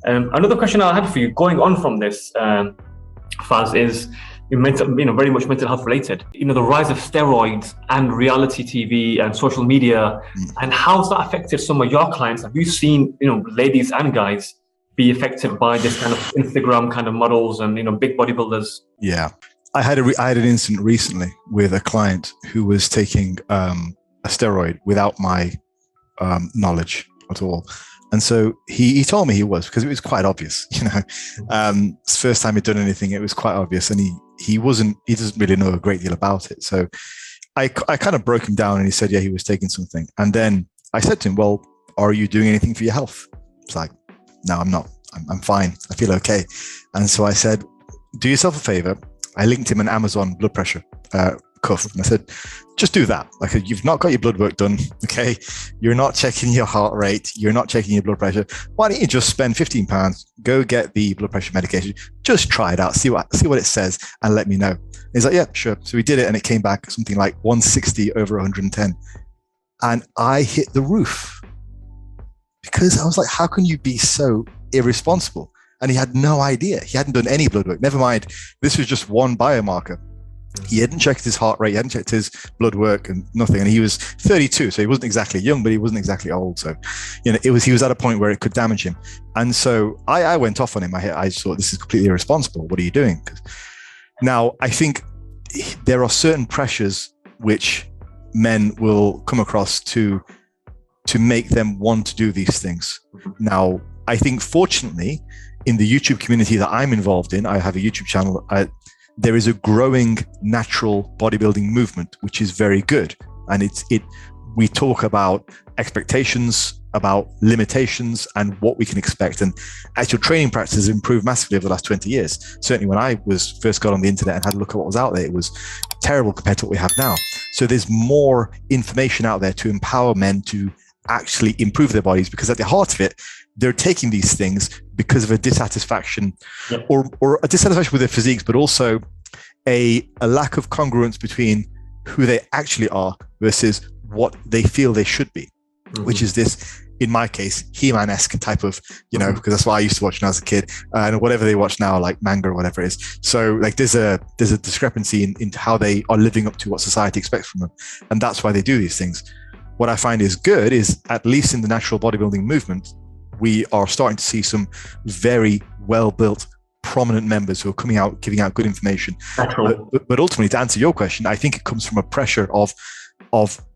Another question I had for you, going on from this, Faz, is very much mental health related. The rise of steroids and reality TV and social media, and how's that affected some of your clients? Have you seen, ladies and guys be affected by this kind of Instagram kind of models and big bodybuilders? Yeah, I had an incident recently with a client who was taking a steroid without my knowledge at all. And so he told me he was, because it was quite obvious, it's the first time he'd done anything, it was quite obvious. And he doesn't really know a great deal about it. So I kind of broke him down and he said, yeah, he was taking something. And then I said to him, well, are you doing anything for your health? It's like, no, I'm not. I'm fine. I feel okay. And so I said, do yourself a favor. I linked him an Amazon blood pressure cuff. And I said, just do that. Like, you've not got your blood work done. Okay. You're not checking your heart rate. You're not checking your blood pressure. Why don't you just spend £15, go get the blood pressure medication, just try it out, see what it says and let me know. And he's like, yeah, sure. So we did it and it came back something like 160 over 110. And I hit the roof because I was like, how can you be so irresponsible? And he had no idea. He hadn't done any blood work. Never mind. This was just one biomarker. He hadn't checked his heart rate. He hadn't checked his blood work and nothing. And he was 32. So he wasn't exactly young, but he wasn't exactly old. So, he was at a point where it could damage him. And so I went off on him. I just thought, this is completely irresponsible. What are you doing? Now, I think there are certain pressures which men will come across to make them want to do these things. Now, I think fortunately, in the YouTube community that I'm involved in, I have a YouTube channel, there is a growing natural bodybuilding movement, which is very good. And we talk about expectations, about limitations and what we can expect. And actual training practices have improved massively over the last 20 years. Certainly when I first got on the internet and had a look at what was out there, it was terrible compared to what we have now. So there's more information out there to empower men to actually improve their bodies, because at the heart of it, they're taking these things because of a dissatisfaction, or a dissatisfaction with their physiques, but also a lack of congruence between who they actually are versus what they feel they should be, which is this, in my case, He-Man-esque type of, because that's what I used to watch when I was a kid, and whatever they watch now, like manga or whatever it is. So like there's a discrepancy in how they are living up to what society expects from them. And that's why they do these things. What I find is good is, at least in the natural bodybuilding movement, we are starting to see some very well-built, prominent members who are coming out, giving out good information. But ultimately, to answer your question, I think it comes from a pressure of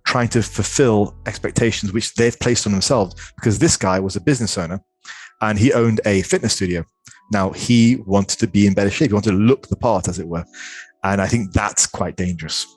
trying to fulfill expectations which they've placed on themselves. Because this guy was a business owner and he owned a fitness studio. Now, he wanted to be in better shape. He wanted to look the part, as it were. And I think that's quite dangerous.